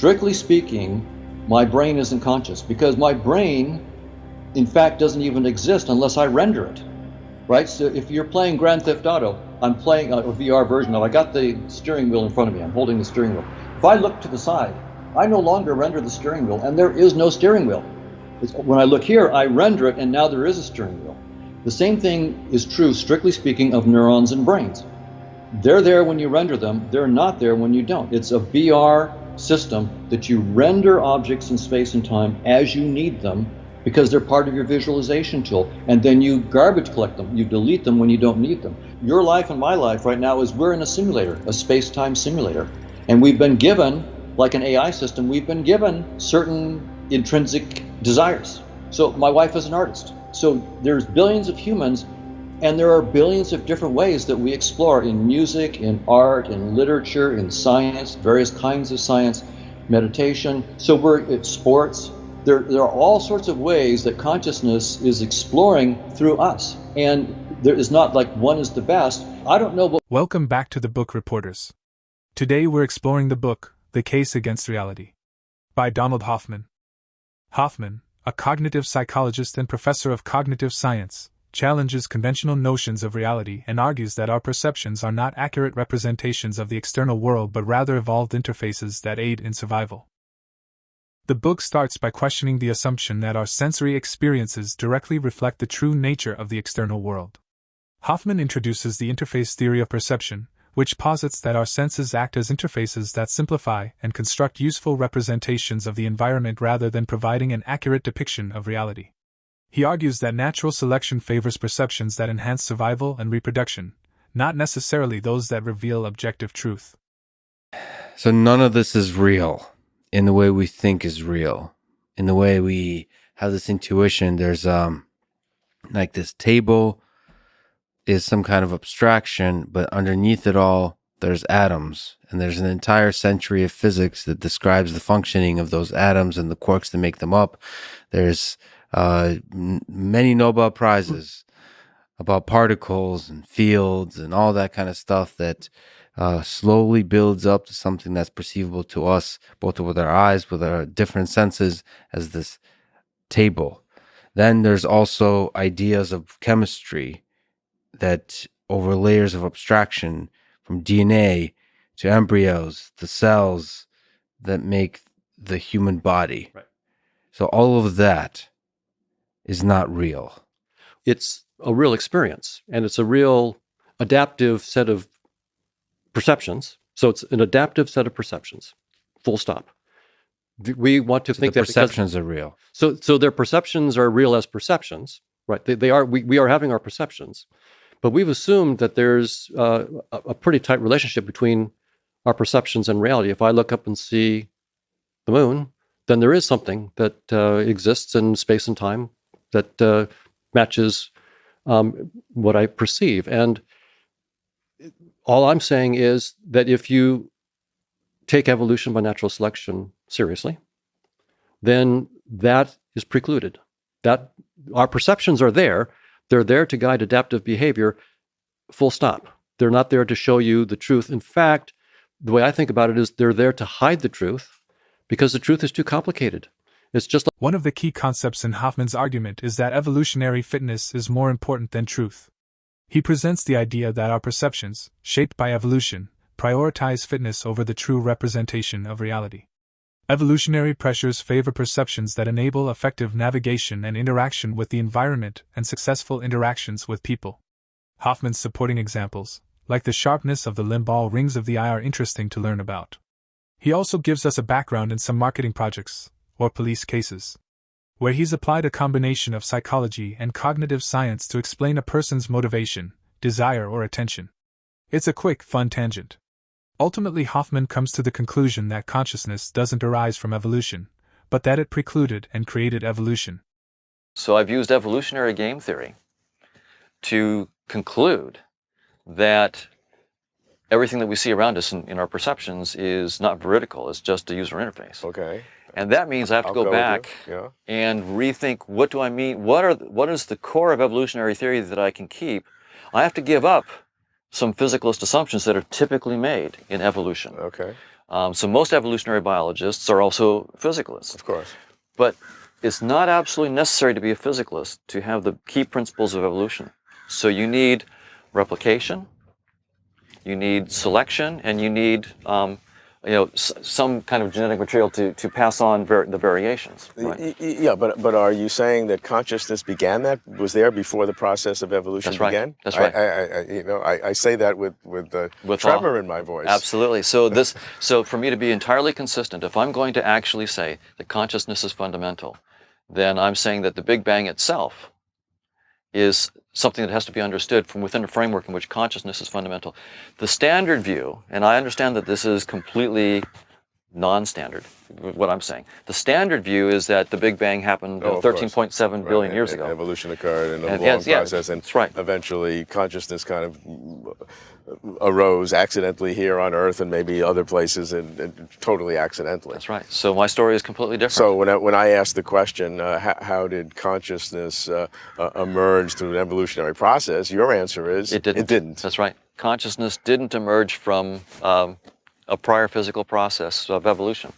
Strictly speaking, my brain isn't conscious because my brain, in fact, doesn't even exist unless I render it, right? So if you're playing Grand Theft Auto, I'm playing a VR version of it. I got the steering wheel in front of me. I'm holding the steering wheel. If I look to the side, I no longer render the steering wheel, and there is no steering wheel. When I look here, I render it, and now there is a steering wheel. The same thing is true, strictly speaking, of neurons and brains. They're there when you render them. They're not there when you don't. It's a VR system that you render objects in space and time as you need them because they're part of your visualization tool, and then you garbage collect them. You delete them when you don't need them. Your life and my life right now is we're in a simulator, a space-time simulator, and we've been given, like an AI system, we've been given certain intrinsic desires. So my wife is an artist. So there's billions of humans, and there are billions of different ways that we explore in music, in art, in literature, in science, various kinds of science, meditation. So we're at sports. There are all sorts of ways that consciousness is exploring through us. And there is not like one is the best. I don't know. Welcome back to the Book Reporters. Today we're exploring the book, The Case Against Reality, by Donald Hoffman. Hoffman, a cognitive psychologist and professor of cognitive science, challenges conventional notions of reality and argues that our perceptions are not accurate representations of the external world but rather evolved interfaces that aid in survival. The book starts by questioning the assumption that our sensory experiences directly reflect the true nature of the external world. Hoffman introduces the interface theory of perception, which posits that our senses act as interfaces that simplify and construct useful representations of the environment rather than providing an accurate depiction of reality. He argues that natural selection favors perceptions that enhance survival and reproduction, not necessarily those that reveal objective truth. So none of this is real in the way we think is real. In the way we have this intuition, there's like this table is some kind of abstraction, but underneath it all, there's atoms. And there's an entire century of physics that describes the functioning of those atoms and the quarks that make them up. There's many Nobel Prizes about particles and fields and all that kind of stuff that slowly builds up to something that's perceivable to us, both with our eyes, with our different senses, as this table. Then there's also ideas of chemistry that over layers of abstraction, from DNA to embryos, to cells that make the human body. Right. So all of that is not real. It's a real experience, and it's a real adaptive set of perceptions. So it's an adaptive set of perceptions, full stop. We want to think the that perceptions are real. So their perceptions are real as perceptions, right? They are. We are having our perceptions, but we've assumed that there's a pretty tight relationship between our perceptions and reality. If I look up and see the moon, then there is something that exists in space and time that matches what I perceive. And all I'm saying is that if you take evolution by natural selection seriously, then that is precluded. That our perceptions are there. They're there to guide adaptive behavior, full stop. They're not there to show you the truth. In fact, the way I think about it is they're there to hide the truth because the truth is too complicated. It's just like one of the key concepts in Hoffman's argument is that evolutionary fitness is more important than truth. He presents the idea that our perceptions, shaped by evolution, prioritize fitness over the true representation of reality. Evolutionary pressures favor perceptions that enable effective navigation and interaction with the environment and successful interactions with people. Hoffman's supporting examples, like the sharpness of the limb ball rings of the eye, are interesting to learn about. He also gives us a background in some marketing projects, or police cases, where he's applied a combination of psychology and cognitive science to explain a person's motivation, desire, or attention. It's a quick, fun tangent. Ultimately, Hoffman comes to the conclusion that consciousness doesn't arise from evolution, but that it precluded and created evolution. So I've used evolutionary game theory to conclude that everything that we see around us in our perceptions is not veridical, it's just a user interface. Okay. And that means I have to go back and rethink, what do I mean? What is the core of evolutionary theory that I can keep? I have to give up some physicalist assumptions that are typically made in evolution. Okay. So most evolutionary biologists are also physicalists. Of course. But it's not absolutely necessary to be a physicalist to have the key principles of evolution. So you need replication, you need selection, and you need some kind of genetic material to pass on the variations. Right? Yeah, but are you saying that consciousness began that? Was there before the process of evolution That's right. began? That's right. I say that with tremor in my voice. Absolutely. So for me to be entirely consistent, if I'm going to actually say that consciousness is fundamental, then I'm saying that the Big Bang itself is something that has to be understood from within a framework in which consciousness is fundamental. The standard view, and I understand that this is completely non-standard, what I'm saying. The standard view is that the Big Bang happened 13.7 billion years ago. Evolution occurred in a long yeah, process, and that's right. Eventually consciousness kind of arose accidentally here on Earth and maybe other places, and totally accidentally. That's right. So my story is completely different. So when I asked the question, how did consciousness emerge through an evolutionary process, your answer is it didn't. It didn't. That's right. Consciousness didn't emerge from a prior physical process of evolution.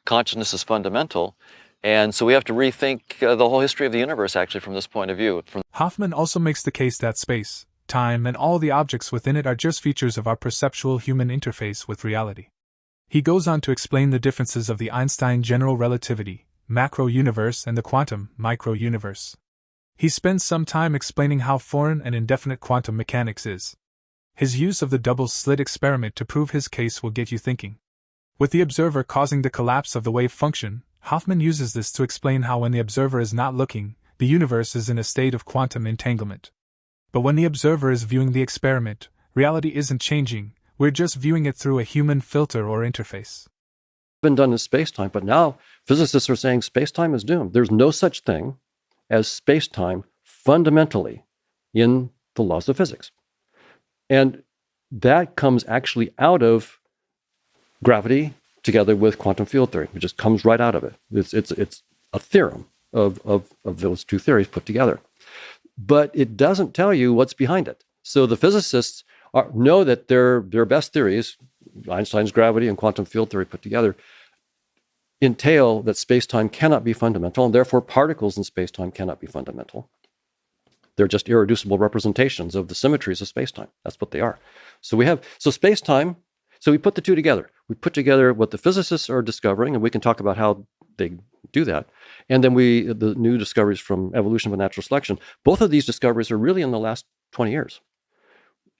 Consciousness is fundamental, and so we have to rethink the whole history of the universe actually from this point of view. Hoffman also makes the case that space, time, and all the objects within it are just features of our perceptual human interface with reality. He goes on to explain the differences of the Einstein general relativity, macro-universe, and the quantum, micro-universe. He spends some time explaining how foreign and indefinite quantum mechanics is. His use of the double-slit experiment to prove his case will get you thinking. With the observer causing the collapse of the wave function, Hoffman uses this to explain how when the observer is not looking, the universe is in a state of quantum entanglement. But when the observer is viewing the experiment, reality isn't changing, we're just viewing it through a human filter or interface. Been done in space-time, but now physicists are saying space-time is doomed. There's no such thing as space-time fundamentally in the laws of physics. And that comes actually out of gravity together with quantum field theory. It just comes right out of it. It's a theorem of those two theories put together. But it doesn't tell you what's behind it. So the physicists know that their best theories, Einstein's gravity and quantum field theory put together, entail that space-time cannot be fundamental, and therefore particles in space-time cannot be fundamental. They're just irreducible representations of the symmetries of space-time. That's what they are. So space-time, so we put the two together. We put together what the physicists are discovering, and we can talk about how they do that. And then the new discoveries from evolution of natural selection. Both of these discoveries are really in the last 20 years.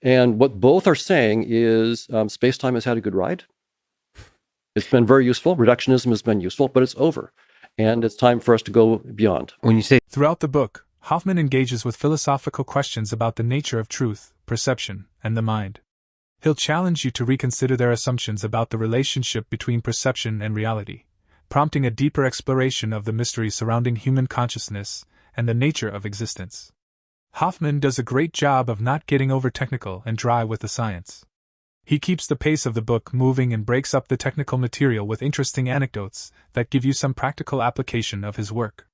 And what both are saying is space-time has had a good ride. It's been very useful. Reductionism has been useful, but it's over. And it's time for us to go beyond. When you say Throughout the book, Hoffman engages with philosophical questions about the nature of truth, perception, and the mind. He'll challenge you to reconsider their assumptions about the relationship between perception and reality, prompting a deeper exploration of the mystery surrounding human consciousness and the nature of existence. Hoffman does a great job of not getting over-technical and dry with the science. He keeps the pace of the book moving and breaks up the technical material with interesting anecdotes that give you some practical application of his work.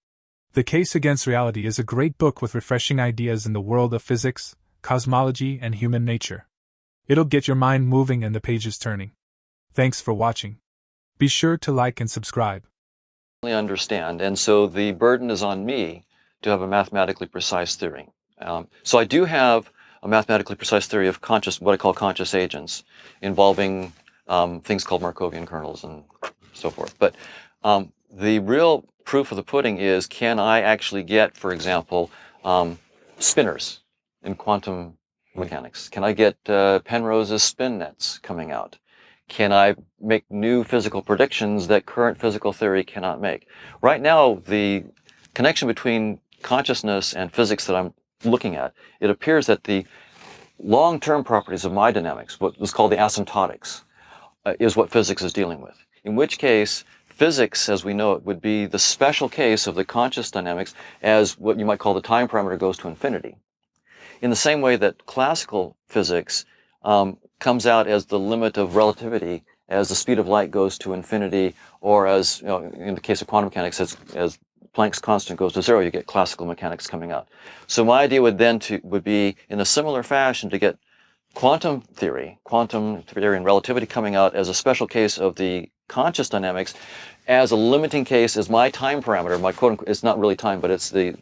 The Case Against Reality is a great book with refreshing ideas in the world of physics, cosmology, and human nature. It'll get your mind moving and the pages turning. Thanks for watching. Be sure to like and subscribe. I understand, and so the burden is on me to have a mathematically precise theory. So I do have a mathematically precise theory of what I call conscious agents, involving things called Markovian kernels and so forth. But the real proof of the pudding is, can I actually get, for example, spinors in quantum mechanics? Can I get Penrose's spin nets coming out? Can I make new physical predictions that current physical theory cannot make? Right now, the connection between consciousness and physics that I'm looking at, it appears that the long-term properties of my dynamics, what was called the asymptotics, is what physics is dealing with. In which case, physics, as we know it, would be the special case of the conscious dynamics as what you might call the time parameter goes to infinity. In the same way that classical physics comes out as the limit of relativity as the speed of light goes to infinity, or as, in the case of quantum mechanics, as Planck's constant goes to zero, you get classical mechanics coming out. So my idea would be, in a similar fashion, to get quantum theory and relativity coming out as a special case of the conscious dynamics, as a limiting case is my time parameter, my quote unquote, it's not really time, but it's the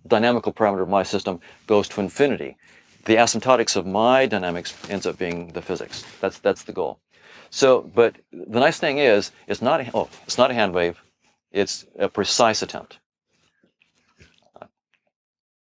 dynamical parameter of my system goes to infinity. The asymptotics of my dynamics ends up being the physics. That's the goal. So, but the nice thing is, it's not a hand wave. It's a precise attempt.